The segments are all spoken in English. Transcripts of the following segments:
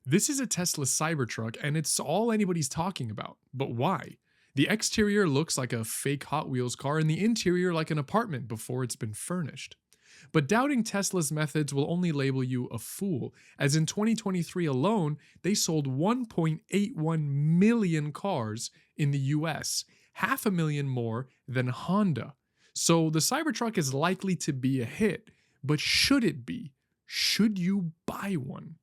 This is a Tesla Cybertruck, and it's all anybody's talking about. But why? The exterior looks like a fake Hot Wheels car, and the interior like an apartment before it's been furnished. But doubting Tesla's methods will only label you a fool, as in 2023 alone, they sold 1.81 million cars in the US, 500,000 more than Honda. So the Cybertruck is likely to be a hit, but should it be? Should you buy one?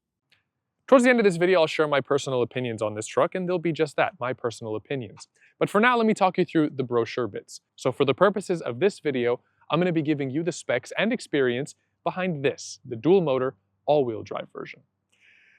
Towards the end of this video, I'll share my personal opinions on this truck, and they'll be just that, my personal opinions. But for now, let me talk you through the brochure bits. So for the purposes of this video, I'm going to be giving you the specs and experience behind this, the dual motor, all-wheel drive version.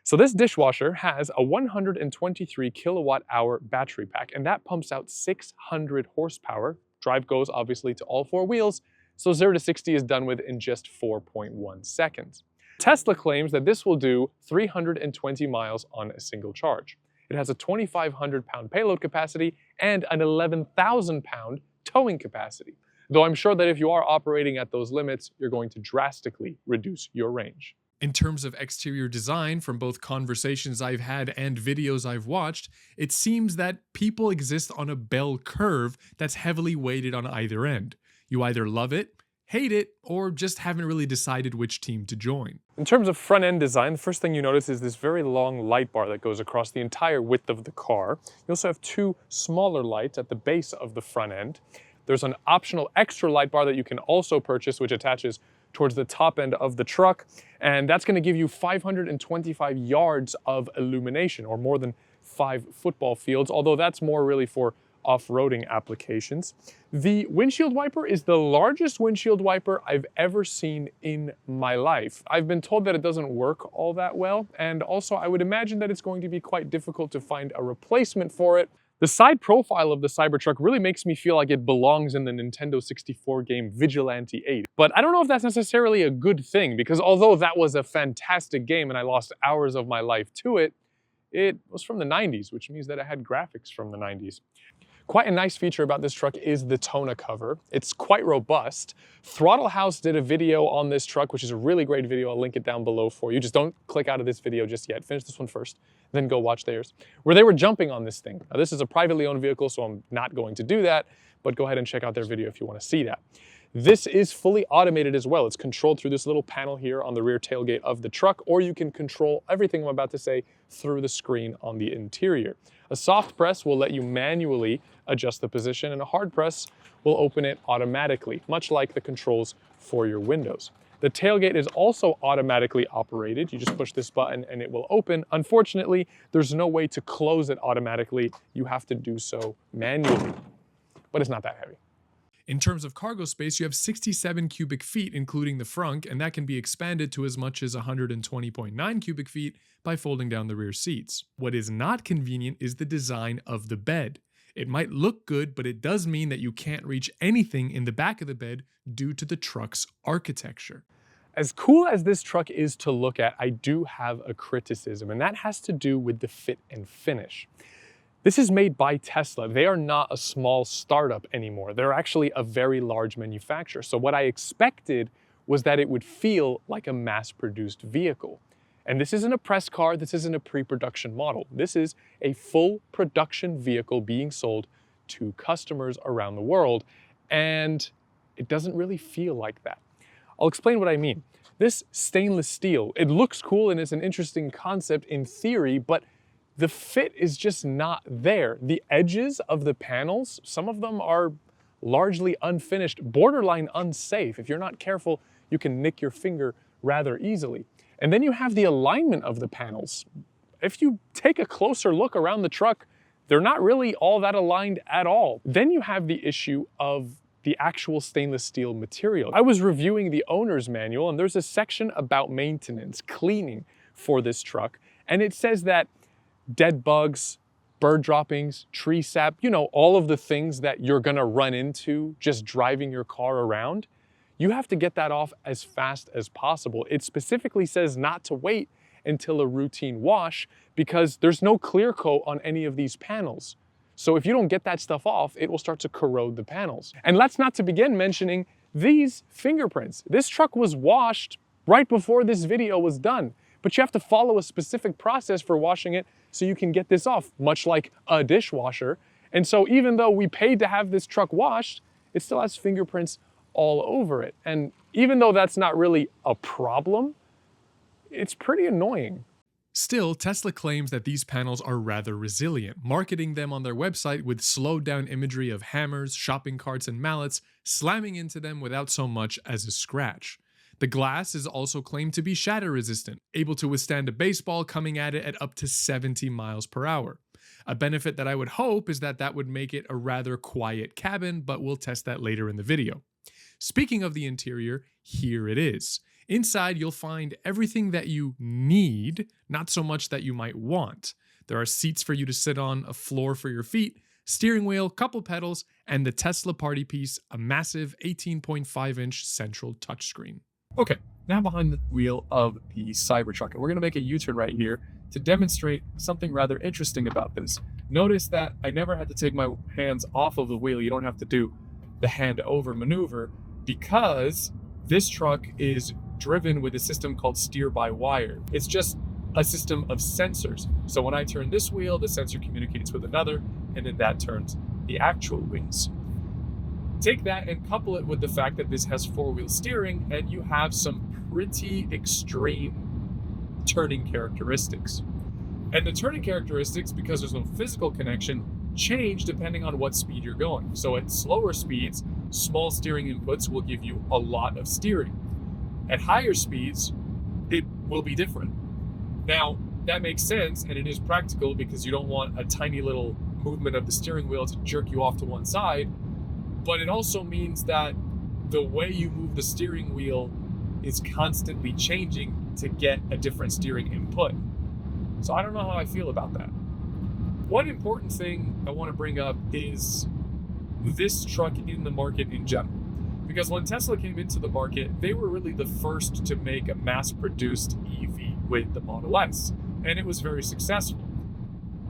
So this dishwasher has a 123 kilowatt hour battery pack, and that pumps out 600 horsepower. Drive goes obviously to all four wheels, so 0 to 60 is done with in just 4.1 seconds. Tesla claims that this will do 320 miles on a single charge. It has a 2,500 pound payload capacity and an 11,000 pound towing capacity. Though I'm sure that if you are operating at those limits, you're going to drastically reduce your range. In terms of exterior design, from both conversations I've had and videos I've watched, it seems that people exist on a bell curve that's heavily weighted on either end. You either love it, hate it, or just haven't really decided which team to join. In terms of front-end design, the first thing you notice is this very long light bar that goes across the entire width of the car. You also have two smaller lights at the base of the front end. There's an optional extra light bar that you can also purchase, which attaches towards the top end of the truck, and that's going to give you 525 yards of illumination, or more than 5 football fields, although that's more really for off-roading applications. The windshield wiper is the largest windshield wiper I've ever seen in my life. I've been told that it doesn't work all that well, and also I would imagine that it's going to be quite difficult to find a replacement for it. The side profile of the Cybertruck really makes me feel like it belongs in the Nintendo 64 game Vigilante 8. But I don't know if that's necessarily a good thing, because although that was a fantastic game and I lost hours of my life to it, it was from the 90s, which means that it had graphics from the 90s. Quite a nice feature about this truck is the tonneau cover. It's quite robust. Throttle House did a video on this truck, which is a really great video. I'll link it down below for you. Just don't click out of this video just yet. Finish this one first, then go watch theirs, where they were jumping on this thing. Now, this is a privately owned vehicle, so I'm not going to do that, but go ahead and check out their video if you want to see that. This is fully automated as well. It's controlled through this little panel here on the rear tailgate of the truck, or you can control everything I'm about to say through the screen on the interior. A soft press will let you manually adjust the position, and a hard press will open it automatically, much like the controls for your windows. The tailgate is also automatically operated. You just push this button and it will open. Unfortunately, there's no way to close it automatically. You have to do so manually, but it's not that heavy. In terms of cargo space, you have 67 cubic feet, including the frunk, and that can be expanded to as much as 120.9 cubic feet by folding down the rear seats. What is not convenient is the design of the bed. It might look good, but it does mean that you can't reach anything in the back of the bed due to the truck's architecture. As cool as this truck is to look at, I do have a criticism, and that has to do with the fit and finish. This is made by Tesla. They are not a small startup anymore. They're actually a very large manufacturer. So what I expected was that it would feel like a mass-produced vehicle. And this isn't a press car, this isn't a pre-production model. This is a full production vehicle being sold to customers around the world, and it doesn't really feel like that. I'll explain what I mean. This stainless steel, it looks cool and it's an interesting concept in theory, but the fit is just not there. The edges of the panels, some of them are largely unfinished, borderline unsafe. If you're not careful, you can nick your finger rather easily. And then you have the alignment of the panels. If you take a closer look around the truck, they're not really all that aligned at all. Then you have the issue of the actual stainless steel material. I was reviewing the owner's manual, and there's a section about maintenance, cleaning for this truck, and it says that dead bugs, bird droppings, tree sap, all of the things that you're gonna run into just driving your car around, you have to get that off as fast as possible. It specifically says not to wait until a routine wash because there's no clear coat on any of these panels. So if you don't get that stuff off, it will start to corrode the panels. And let's not to begin mentioning these fingerprints. This truck was washed right before this video was done. but you have to follow a specific process for washing it so you can get this off, much like a dishwasher. And so even though we paid to have this truck washed, it still has fingerprints all over it. And even though that's not really a problem, it's pretty annoying. Still, Tesla claims that these panels are rather resilient, marketing them on their website with slowed down imagery of hammers, shopping carts, and mallets slamming into them without so much as a scratch. The glass is also claimed to be shatter resistant, able to withstand a baseball coming at it at up to 70 miles per hour. A benefit that I would hope is that would make it a rather quiet cabin, but we'll test that later in the video. Speaking of the interior, here it is. Inside, you'll find everything that you need, not so much that you might want. There are seats for you to sit on, a floor for your feet, steering wheel, couple pedals, and the Tesla party piece, a massive 18.5-inch central touchscreen. Okay, now behind the wheel of the Cybertruck, and we're going to make a U-turn right here to demonstrate something rather interesting about this. Notice that I never had to take my hands off of the wheel. You don't have to do the hand over maneuver because this truck is driven with a system called steer-by-wire. It's just a system of sensors. So when I turn this wheel, the sensor communicates with another, and then that turns the actual wheels. Take that and couple it with the fact that this has four-wheel steering, and you have some pretty extreme turning characteristics. And the turning characteristics, because there's no physical connection, change depending on what speed you're going. So at slower speeds, small steering inputs will give you a lot of steering. At higher speeds, it will be different. Now, that makes sense, and it is practical because you don't want a tiny little movement of the steering wheel to jerk you off to one side, but it also means that the way you move the steering wheel is constantly changing to get a different steering input. So I don't know how I feel about that. One important thing I want to bring up is this truck in the market in general. Because when Tesla came into the market, they were really the first to make a mass-produced EV with the Model S, and it was very successful.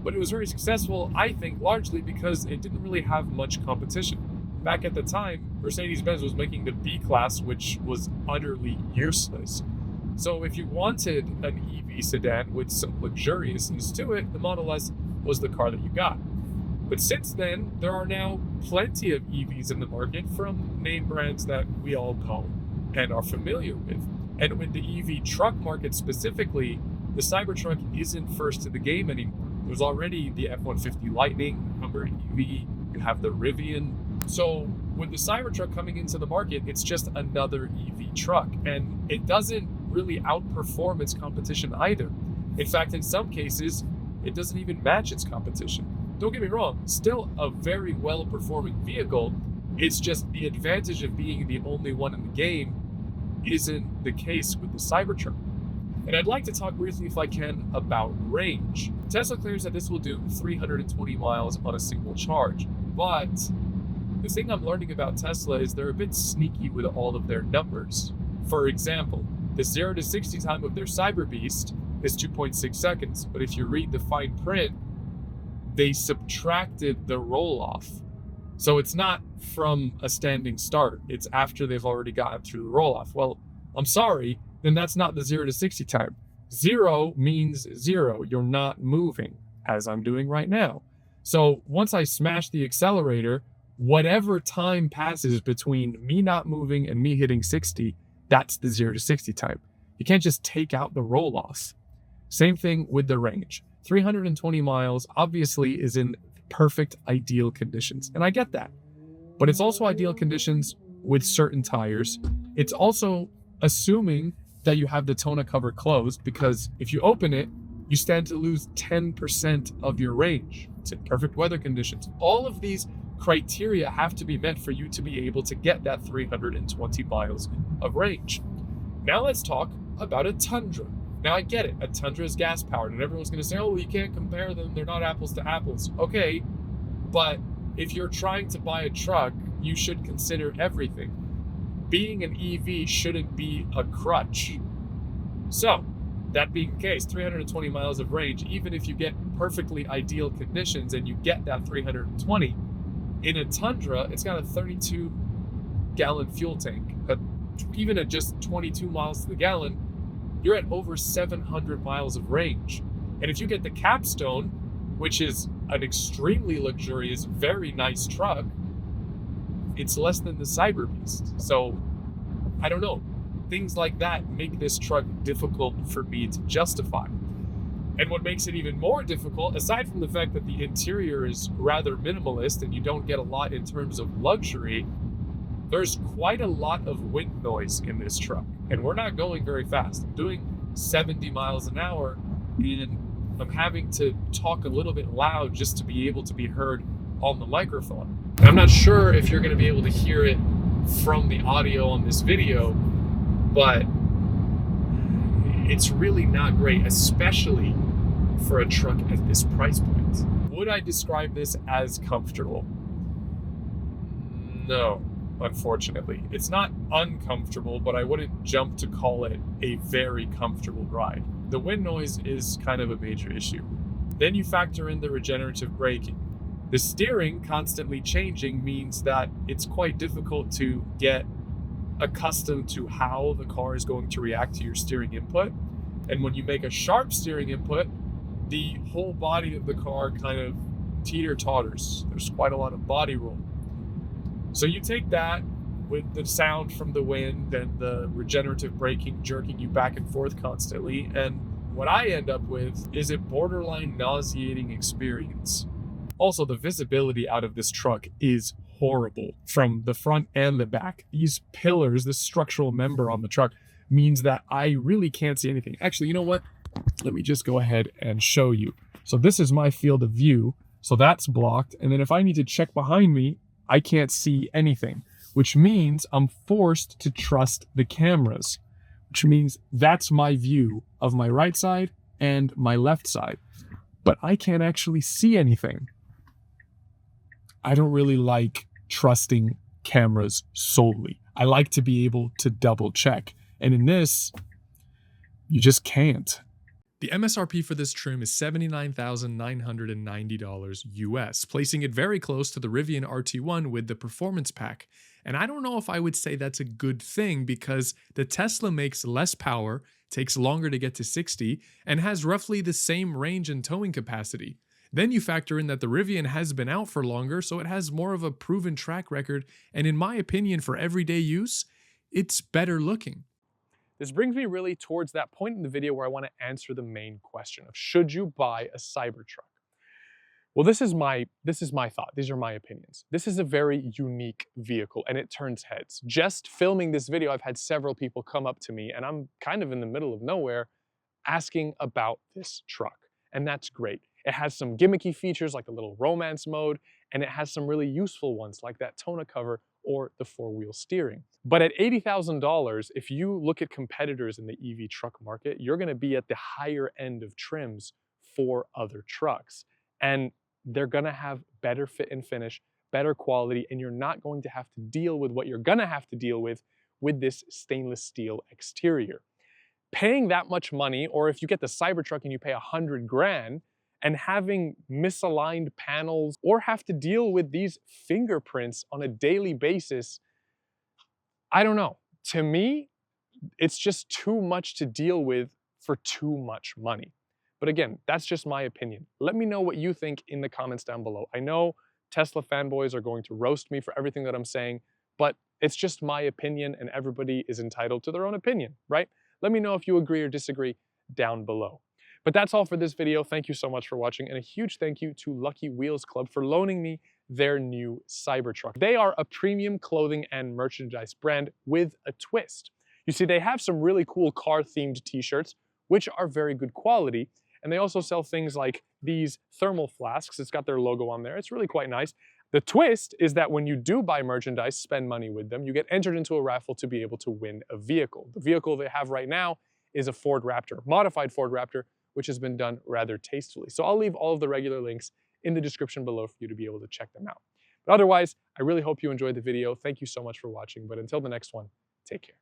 But it was very successful, I think, largely because it didn't really have much competition. Back at the time, Mercedes-Benz was making the B-Class, which was utterly useless. So if you wanted an EV sedan with some luxuriousness to it, the Model S was the car that you got. But since then, there are now plenty of EVs in the market from name brands that we all know and are familiar with. And with the EV truck market specifically, the Cybertruck isn't first to the game anymore. There's already the F-150 Lightning, Hummer EV, you have the Rivian. So with the Cybertruck coming into the market, it's just another EV truck, and it doesn't really outperform its competition either. In fact, in some cases, it doesn't even match its competition. Don't get me wrong, still a very well-performing vehicle. It's just the advantage of being the only one in the game isn't the case with the Cybertruck. And I'd like to talk briefly, if I can, about range. Tesla claims that this will do 320 miles on a single charge, but the thing I'm learning about Tesla is they're a bit sneaky with all of their numbers. For example, the 0 to 60 time of their Cyber Beast is 2.6 seconds, but if you read the fine print, they subtracted the roll-off. So it's not from a standing start, it's after they've already gotten through the roll-off. Well, I'm sorry, then that's not the 0 to 60 time. 0 means 0, you're not moving, as I'm doing right now. So once I smash the accelerator, whatever time passes between me not moving and me hitting 60, that's the 0 to 60 time. You can't just take out the roll-off. Same thing with the range. 320 miles obviously is in perfect ideal conditions, and I get that. But it's also ideal conditions with certain tires. It's also assuming that you have the tonneau cover closed, because if you open it, you stand to lose 10% of your range. It's in perfect weather conditions. All of these criteria have to be met for you to be able to get that 320 miles of range. Now let's talk about a Tundra. Now I get it, a Tundra is gas powered, and everyone's gonna say, oh, well, you can't compare them, they're not apples to apples. Okay, but if you're trying to buy a truck, you should consider everything. Being an EV shouldn't be a crutch. So, that being the case, 320 miles of range, even if you get perfectly ideal conditions and you get that 320, in a Tundra, it's got a 32-gallon fuel tank. Even at just 22 miles to the gallon, you're at over 700 miles of range. And if you get the Capstone, which is an extremely luxurious, very nice truck, it's less than the Cyber Beast. So, I don't know. Things like that make this truck difficult for me to justify. And what makes it even more difficult, aside from the fact that the interior is rather minimalist and you don't get a lot in terms of luxury, there's quite a lot of wind noise in this truck. And we're not going very fast. I'm doing 70 miles an hour and I'm having to talk a little bit loud just to be able to be heard on the microphone. And I'm not sure if you're going to be able to hear it from the audio on this video, but it's really not great, especially for a truck at this price point. Would I describe this as comfortable? No, unfortunately. It's not uncomfortable, but I wouldn't jump to call it a very comfortable ride. The wind noise is kind of a major issue. Then you factor in the regenerative braking. The steering constantly changing means that it's quite difficult to get accustomed to how the car is going to react to your steering input. And when you make a sharp steering input, the whole body of the car kind of teeter-totters. There's quite a lot of body roll. So you take that with the sound from the wind and the regenerative braking jerking you back and forth constantly, and what I end up with is a borderline nauseating experience. Also, the visibility out of this truck is horrible from the front and the back. These pillars, this structural member on the truck, means that I really can't see anything. Actually, you know what? Let me just go ahead and show you. So this is my field of view. So that's blocked. And then if I need to check behind me, I can't see anything, which means I'm forced to trust the cameras, which means that's my view of my right side and my left side. But I can't actually see anything. I don't really like trusting cameras solely. I like to be able to double check. And in this, you just can't. The MSRP for this trim is $79,990 US, placing it very close to the Rivian RT1 with the Performance Pack. And I don't know if I would say that's a good thing because the Tesla makes less power, takes longer to get to 60, and has roughly the same range and towing capacity. Then you factor in that the Rivian has been out for longer, so it has more of a proven track record, and in my opinion, for everyday use, it's better looking. This brings me really towards that point in the video where I want to answer the main question of should you buy a Cybertruck? Well, this is my thought. These are my opinions. This is a very unique vehicle and it turns heads. Just filming this video, I've had several people come up to me and I'm kind of in the middle of nowhere asking about this truck. And that's great. It has some gimmicky features like the little romance mode, and it has some really useful ones like that tonneau cover or the four-wheel steering. But at $80,000, if you look at competitors in the EV truck market, you're gonna be at the higher end of trims for other trucks. And they're gonna have better fit and finish, better quality, and you're not going to have to deal with what you're gonna have to deal with this stainless steel exterior. Paying that much money, or if you get the Cybertruck and you pay 100 grand, and having misaligned panels or have to deal with these fingerprints on a daily basis, I don't know. To me, it's just too much to deal with for too much money. But again, that's just my opinion. Let me know what you think in the comments down below. I know Tesla fanboys are going to roast me for everything that I'm saying, but it's just my opinion and everybody is entitled to their own opinion, right? Let me know if you agree or disagree down below. But that's all for this video. Thank you so much for watching, and a huge thank you to Lucky Wheels Club for loaning me their new Cybertruck. They are a premium clothing and merchandise brand with a twist. You see, they have some really cool car-themed t-shirts, which are very good quality, and they also sell things like these thermal flasks. It's got their logo on there. It's really quite nice. The twist is that when you do buy merchandise, spend money with them, you get entered into a raffle to be able to win a vehicle. The vehicle they have right now is a Ford Raptor, modified Ford Raptor, which has been done rather tastefully. So I'll leave all of the regular links in the description below for you to be able to check them out. But otherwise, I really hope you enjoyed the video. Thank you so much for watching, but until the next one, take care.